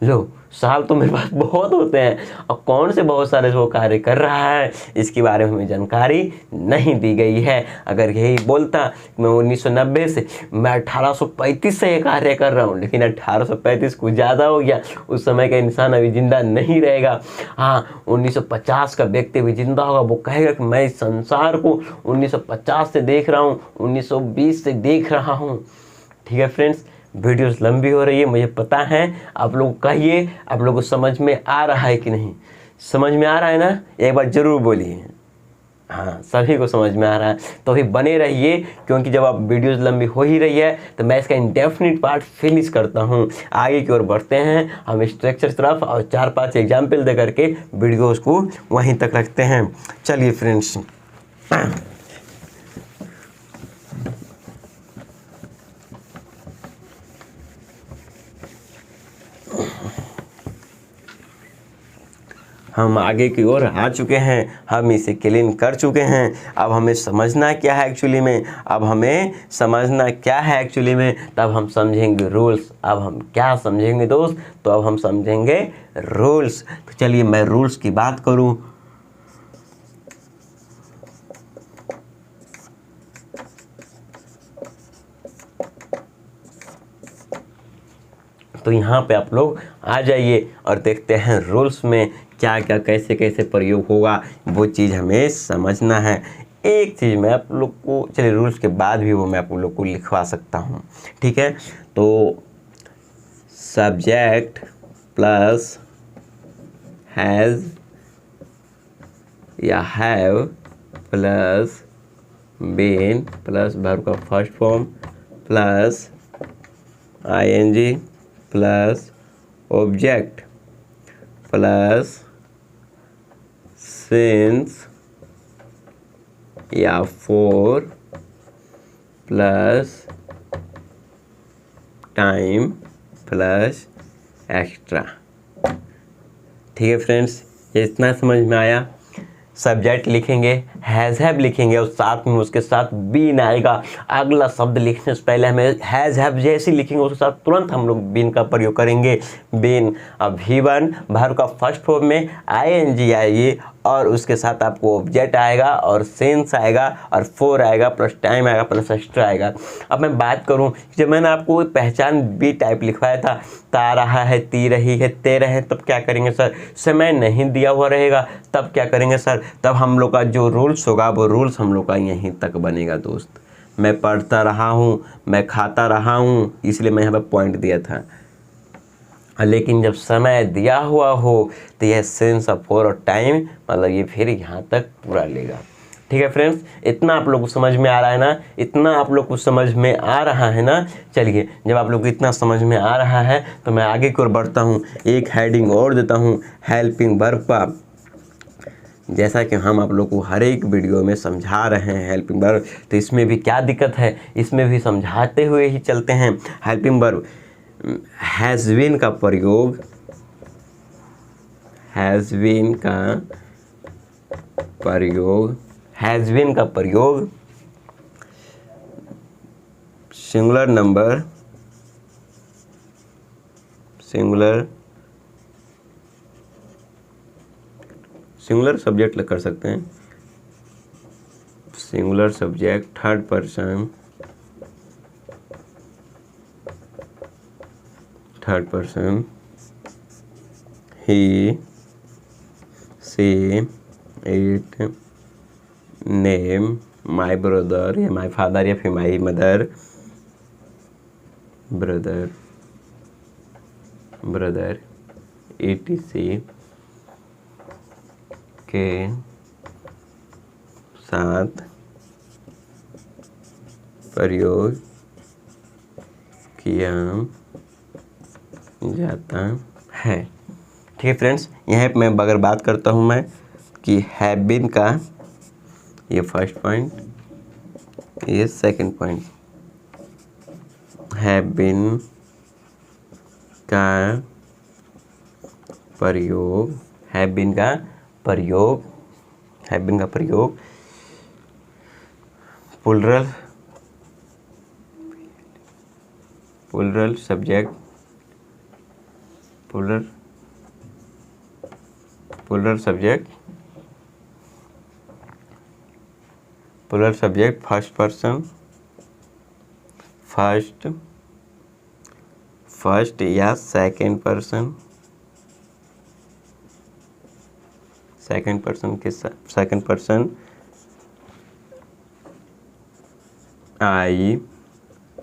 लो साल तो मेरे पास बहुत होते हैं, और कौन से बहुत सारे वो कार्य कर रहा है, इसके बारे में हमें जानकारी नहीं दी गई है। अगर यही बोलता कि मैं 1990 से, मैं 1835 से ये कार्य कर रहा हूँ, लेकिन 1835 कुछ ज़्यादा हो गया, उस समय का इंसान अभी जिंदा नहीं रहेगा। हाँ, 1950 का व्यक्ति भी जिंदा होगा, वो कहेगा कि मैं इस संसार को 1950 से देख रहा हूँ, 1920 से देख रहा हूँ। ठीक है फ्रेंड्स, वीडियोस लंबी हो रही है, मुझे पता है। आप लोग कहिए, आप लोगों को समझ में आ रहा है कि नहीं? समझ में आ रहा है ना? एक बार ज़रूर बोलिए। हाँ, सभी को समझ में आ रहा है, तो अभी बने रहिए, क्योंकि जब आप वीडियोस लंबी हो ही रही है तो मैं इसका इंडेफिनिट पार्ट फिनिश करता हूँ। आगे की ओर बढ़ते हैं हम स्ट्रक्चर तरफ, और 4-5 एग्जाम्पल दे करके वीडियोज़ को वहीं तक रखते हैं। चलिए फ्रेंड्स, हम आगे की ओर आ चुके हैं, हम इसे क्लीन कर चुके हैं। अब हमें समझना क्या है एक्चुअली में, तब हम समझेंगे रूल्स। अब हम क्या समझेंगे दोस्त? तो अब हम समझेंगे रूल्स। तो चलिए मैं रूल्स की बात करूं। तो यहाँ पे आप लोग आ जाइए और देखते हैं रूल्स में क्या क्या कैसे कैसे प्रयोग होगा, वो चीज़ हमें समझना है। एक चीज़ मैं आप लोग को, चलिए रूल्स के बाद भी वो मैं आप लोग को लिखवा सकता हूँ। ठीक है, तो सब्जेक्ट प्लस हैज़ या have plus been plus verb का first form plus ING plus object plus since या for plus time plus extra. ठीक है फ्रेंड्स, ये इतना समझ में आया। सब्जेक्ट लिखेंगे, हैज़ हैव लिखेंगे और साथ में उसके साथ बीन आएगा। अगला शब्द लिखने से पहले हमें हैज़ हैव जैसे लिखेंगे उसके साथ तुरंत हम लोग बीन का प्रयोग करेंगे। बीन, अब V1 वर्ब का फर्स्ट फॉर्म में ING आएगी और उसके साथ आपको ऑब्जेक्ट आएगा और सेंस आएगा और फॉर आएगा प्लस टाइम आएगा प्लस एक्स्ट्रा आएगा। अब मैं बात करूं, जब मैंने आपको पहचान बी टाइप लिखवाया था, ता रहा है, ती रही है, ते रहे, तब क्या करेंगे सर? समय नहीं दिया हुआ रहेगा तब क्या करेंगे सर? तब हम लोग का जो रूल्स होगा वो रूल्स हम लोग का यहीं तक बनेगा दोस्त। मैं पढ़ता रहा हूँ, मैं खाता रहा हूँ, इसलिए मैं यहाँ पर पॉइंट दिया था। लेकिन जब समय दिया हुआ हो तो यह सेंस ऑफ फॉर और टाइम मतलब ये फिर यहाँ तक पूरा लेगा। ठीक है फ्रेंड्स, इतना आप लोग को समझ में आ रहा है ना? इतना आप लोग को समझ में आ रहा है ना? चलिए, जब आप लोग को इतना समझ में आ रहा है तो मैं आगे की ओर बढ़ता हूँ। एक हेडिंग और देता हूँ, हेल्पिंग वर्ब का। जैसा कि हम आप लोग को हर एक वीडियो में समझा रहे हैं हेल्पिंग वर्ब, तो इसमें भी क्या दिक्कत है? इसमें भी समझाते हुए ही चलते हैं। हेल्पिंग वर्ब हैज़ बीन का प्रयोग, हैज़ बीन का प्रयोग, हैज़ बीन का प्रयोग सिंगुलर नंबर, सिंगुलर सब्जेक्ट कर सकते हैं। Singular subject, third person, he, she, it, name, my brother या माई फादर या फिर माई मदर, ब्रदर etc के साथ प्रयोग किया जाता है। ठीक है फ्रेंड्स, यहाँ पे मैं अगर बात करता हूँ मैं कि हैव बीन का ये फर्स्ट पॉइंट, ये सेकंड पॉइंट। हैव बीन का प्रयोग, हैव बीन का प्रयोग, हैव बीन का प्रयोग plural subject, plural subject first person, first या second person, second person I,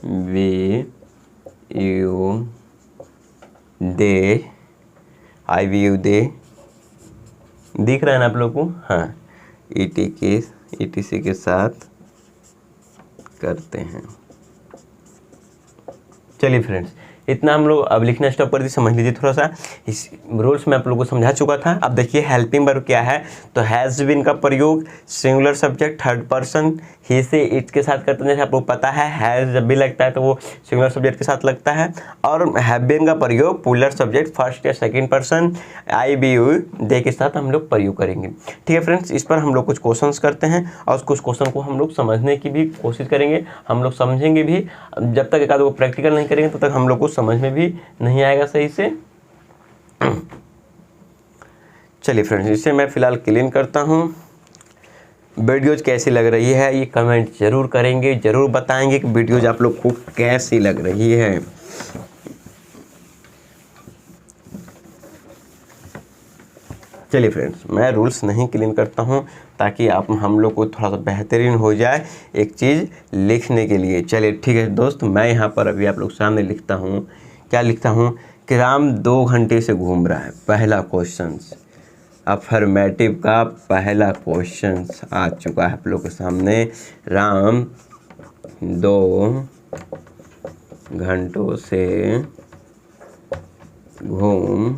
we, you, they, I, we, you, they, दिख रहा है ना आप लोग को? हाँ, ETC के साथ करते हैं। चलिए फ्रेंड्स, इतना हम लोग अब लिखना स्टॉप कर दी। समझ लीजिए थोड़ा सा, इस रूल्स में आप लोगों को समझा चुका था। अब देखिए हेल्पिंग वर्ब क्या है। तो हैज़ बीन का प्रयोग सिंगुलर सब्जेक्ट थर्ड पर्सन ही से इट के साथ करते हैं। जैसे आपको पता है हैज़ जब भी लगता है तो वो सिंगुलर सब्जेक्ट के साथ लगता है। और हैव बीन का प्रयोग प्लुरल सब्जेक्ट फर्स्ट या second person I, we, you, they के साथ हम लोग प्रयोग करेंगे। ठीक है फ्रेंड्स, इस पर हम लोग कुछ क्वेश्चंस करते हैं और कुछ क्वेश्चन को हम लोग समझने की भी कोशिश करेंगे। हम लोग समझेंगे भी, जब तक एक आध वो प्रैक्टिकल नहीं करेंगे तब तक हम लोग को समझ में भी नहीं आएगा सही से। चलिए फ्रेंड्स, इसे मैं फिलहाल क्लीन करता हूँ। वीडियोज कैसी लग रही है ये कमेंट जरूर करेंगे, जरूर बताएंगे कि वीडियोज आप लोग को कैसी लग रही है। चलिए फ्रेंड्स, मैं रूल्स नहीं क्लीन करता हूँ ताकि आप हम लोग को थोड़ा सा बेहतरीन हो जाए एक चीज़ लिखने के लिए। चलिए ठीक है दोस्त, मैं यहाँ पर अभी आप लोग सामने लिखता हूँ। क्या लिखता हूँ कि राम 2 घंटे से घूम रहा है। पहला क्वेश्चन, अफर्मेटिव का पहला क्वेश्चन आ चुका है आप लोग के सामने। राम 2 घंटों से घूम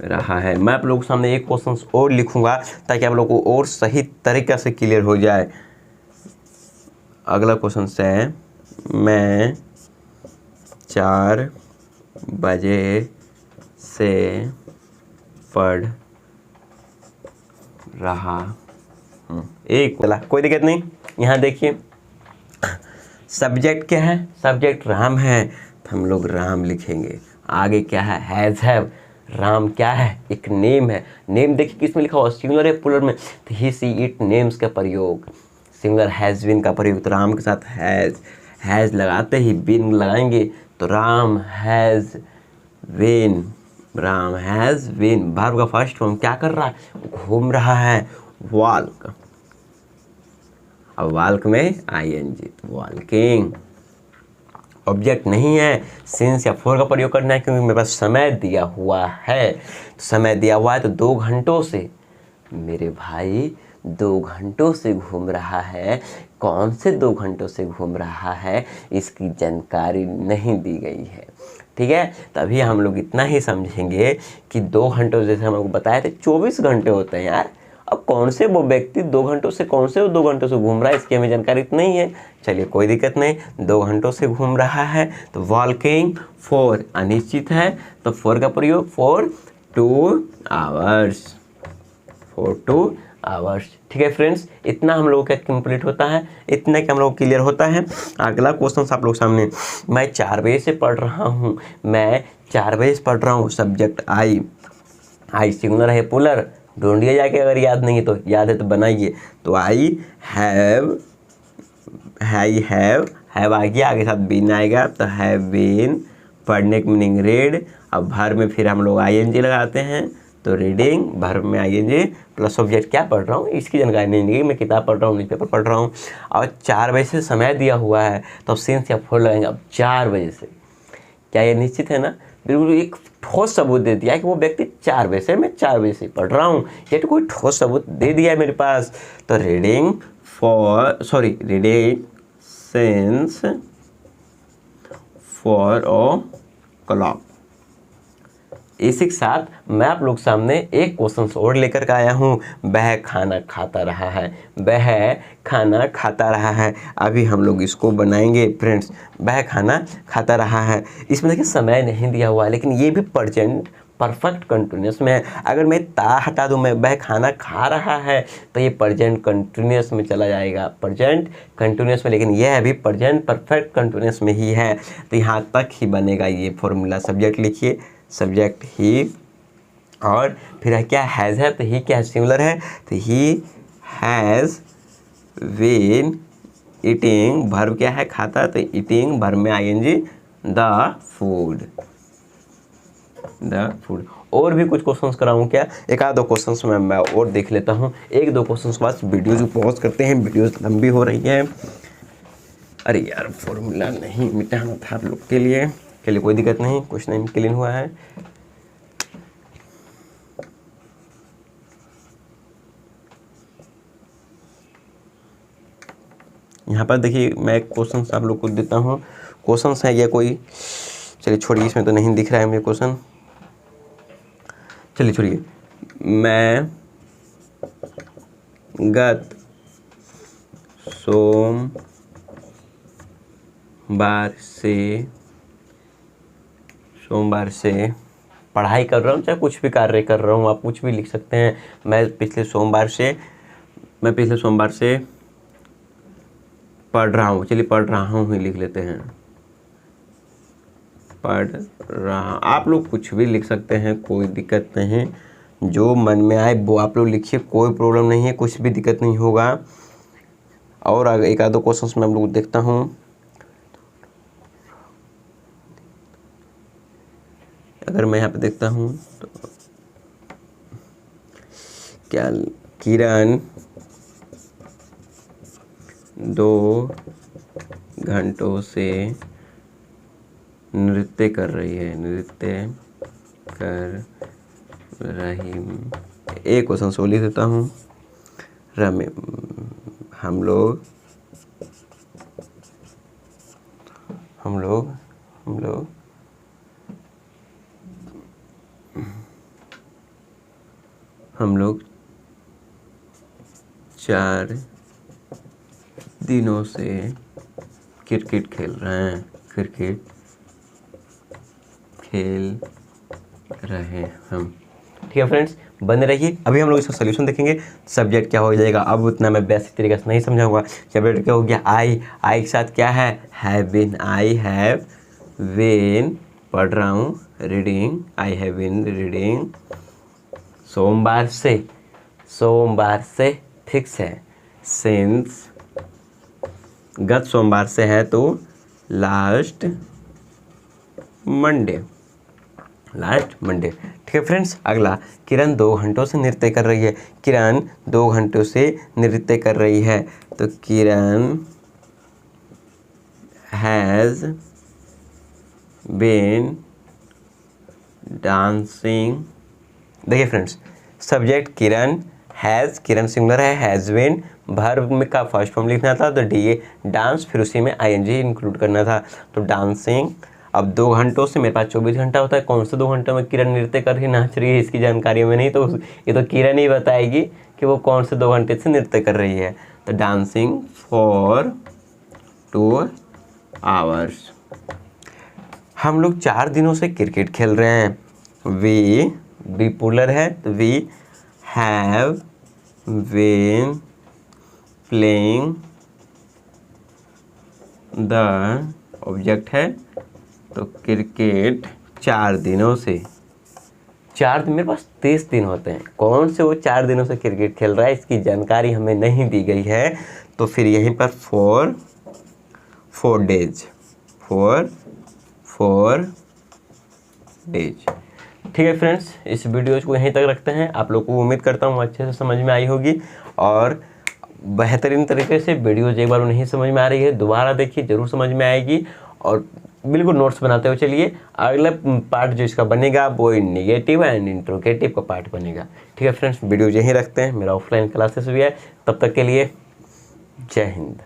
रहा है। मैं आप लोगों के सामने एक क्वेश्चन और लिखूंगा ताकि आप लोगों को और सही तरीके से क्लियर हो जाए। अगला क्वेश्चन है, मैं 4 बजे से पढ़ रहा हूँ। एक चला, कोई दिक्कत नहीं। यहाँ देखिए सब्जेक्ट क्या है, सब्जेक्ट राम है तो हम लोग राम लिखेंगे। आगे क्या है, हैज़ हैव। राम क्या है, एक नेम है। नेम देखिए किस में लिखा हुआ, सिंगुलर है पुलर में, तो ही सी इट नेम्स का प्रयोग, सिंगुलर हैज़ बीन का प्रयोग। तो राम के साथ हैज़ लगाते ही बीन लगाएंगे तो Ram has been, Ram has been. Verb का फर्स्ट फॉर्म क्या कर रहा है, घूम रहा है, वॉल्क। अब वॉल्क में आईएनजी, वॉल्किंग। ऑब्जेक्ट नहीं है, सिंस या फॉर का प्रयोग करना है क्योंकि मेरे पास समय दिया हुआ है। तो समय दिया हुआ है तो 2 घंटों से, मेरे भाई 2 घंटों से घूम रहा है। कौन से 2 घंटों से घूम रहा है इसकी जानकारी नहीं दी गई है, ठीक है। तभी हम लोग इतना ही समझेंगे कि 2 घंटों, जैसे हम लोग बताए थे 24 घंटे होते हैं यार। अब कौन से वो व्यक्ति 2 घंटों से, कौन से वो 2 घंटों से घूम रहा है इसकी हमें जानकारी नहीं है। चलिए कोई दिक्कत नहीं, 2 घंटों से घूम रहा है तो वॉल्किंग फॉर अनिश्चित है तो फॉर का प्रयोग फॉर 2 आवर्स, फॉर 2 आवर्स। ठीक है फ्रेंड्स, इतना हम लोगों का कंप्लीट होता है, इतना कि हम लोग क्लियर होता है। अगला क्वेश्चन आप लोग सामने, मैं 4 बजे से पढ़ रहा हूँ, मैं 4 बजे से पढ़ रहा हूँ। सब्जेक्ट आई, आई सिंगुलर है पुलर, ढूंढिए जाके, अगर याद नहीं है तो, याद है तो बनाइए। तो आई हैव, हैव आ गया, आगे साथ बीन आएगा तो हैव बीन, पढ़ने की मीनिंग रीड। अब भर में फिर हम लोग आईएनजी लगाते हैं तो रीडिंग, भर में आईएनजी प्लस सब्जेक्ट क्या पढ़ रहा हूँ इसकी जानकारी नहीं दी, मैं किताब पढ़ रहा हूँ, न्यूज़पेपर पढ़ रहा हूँ। और 4 बजे से समय दिया हुआ है तो सिंस या फॉर लगाएंगे। अब 4 बजे से, क्या ये निश्चित है ना, बिल्कुल एक ठोस सबूत दे दिया है कि वो व्यक्ति 4 बजे से, मैं 4 बजे से पढ़ रहा हूँ, ये तो कोई ठोस सबूत दे दिया है मेरे पास। तो reading since four o'clock. इसी के साथ मैं आप लोग सामने एक क्वेश्चन और लेकर के आया हूँ, वह खाना खाता रहा है, वह खाना खाता रहा है। अभी हम लोग इसको बनाएंगे फ्रेंड्स, वह खाना खाता रहा है। इसमें देखिए समय नहीं दिया हुआ है लेकिन ये भी प्रेजेंट परफेक्ट कंटिन्यूस में है। अगर मैं ता हटा दूँ, मैं वह खाना खा रहा है, तो ये प्रेजेंट कंटिन्यूस में चला जाएगा, प्रेजेंट कंटिन्यूस में, लेकिन यह अभी प्रेजेंट परफेक्ट कंटिन्यूस में ही है। तो यहाँ तक ही बनेगा ये फॉर्मूला। सब्जेक्ट लिखिए, सब्जेक्ट ही, और फिर क्या हैज़ है, तो ही क्या है, सिंगुलर है, तो he has been eating, verb क्या है, खाता, तो ईटिंग वर्ब में आईएनजी, द फूड। और भी कुछ क्वेश्चंस कराऊं क्या, एक आध 2 क्वेश्चंस मैं और देख लेता हूं, 1-2 क्वेश्चंस बाद वीडियो जो पॉज करते हैं, वीडियो लंबी हो रही है। अरे यार फॉर्मूला नहीं मिटाना था आप लोग के लिए, चलिए कोई दिक्कत नहीं, कुछ नहीं क्लीन हुआ है। यहाँ पर देखिए मैं क्वेश्चंस आप लोग को देता हूँ, क्वेश्चंस है या कोई, चलिए छोड़िए, इसमें तो नहीं दिख रहा है मुझे क्वेश्चन, चलिए छोड़िए। मैं गत सोमवार से पढ़ाई कर रहा हूँ, चाहे कुछ भी कार्य कर रहा हूँ, आप कुछ भी लिख सकते हैं। मैं पिछले सोमवार से पढ़ रहा हूँ, चलिए पढ़ रहा हूँ ही लिख लेते हैं, पढ़ रहा। आप लोग कुछ भी लिख सकते हैं, कोई दिक्कत नहीं, जो मन में आए वो आप लोग लिखिए, कोई प्रॉब्लम नहीं है, कुछ भी दिक्कत नहीं होगा। और आगे 1-2 क्वेश्चंस मैं आप लोग देखता हूँ। अगर मैं यहाँ पे देखता हूँ तो क्या, किरण 2 घंटों से नृत्य कर रही है, एक क्वेश्चन सो लिख देता हूँ। हम लोग हम लोग 4 दिनों से क्रिकेट खेल रहे हैं, क्रिकेट खेल रहे हम। ठीक है फ्रेंड्स, बने रहिए। अभी हम लोग इसका सोल्यूशन देखेंगे। सब्जेक्ट क्या हो जाएगा, अब उतना मैं बेसिक तरीके से नहीं समझाऊंगा। सब्जेक्ट क्या हो गया, आई के साथ क्या है, have been. I have been पढ़ रहा हूँ, reading, I have been reading. सोमवार से फिक्स है, सिंस गत सोमवार से है तो लास्ट मंडे। ठीक है फ्रेंड्स, अगला, किरण 2 घंटों से नृत्य कर रही है। किरण 2 घंटों से नृत्य कर रही है, तो किरण हैज़ बीन डांसिंग। देखिए friends, subject Kiran, has, Kiran singular है, हैज़ बीन वर्ब में का फर्स्ट फॉर्म लिखना था, तो डी डांस, फिर उसी में आईएनजी इंक्लूड करना था, तो डांसिंग। अब 2 घंटों से मेरे पास 24 घंटा होता है, कौन से 2 घंटों में किरण नृत्य कर रही नाच रही है, इसकी जानकारी में नहीं, तो ये तो किरण ही बताएगी कि वो कौन से 2 घंटे से नृत्य कर रही है। तो डांसिंग फॉर 2 आवर्स। हम लोग 4 दिनों से क्रिकेट खेल रहे हैं। वी पुलर है, तो we have been playing, the object है, तो क्रिकेट 4 दिनों से। 4 दिन, मेरे पास 30 दिन होते हैं, कौन से वो 4 दिनों से क्रिकेट खेल रहा है इसकी जानकारी हमें नहीं दी गई है, तो फिर यहीं पर 4 डेज, 4 डेज। ठीक है फ्रेंड्स, इस वीडियो को यहीं तक रखते हैं। आप लोग को उम्मीद करता हूँ अच्छे से समझ में आई होगी, और बेहतरीन तरीके से वीडियोज एक बार नहीं समझ में आ रही है, दोबारा देखिए, ज़रूर समझ में आएगी, और बिल्कुल नोट्स बनाते हुए चलिए। अगला पार्ट जो इसका बनेगा वो नेगेटिव एंड इंट्रोगेटिव का पार्ट बनेगा। ठीक है फ्रेंड्स, वीडियो यहीं रखते हैं, मेरा ऑफलाइन क्लासेस भी है, तब तक के लिए जय हिंद।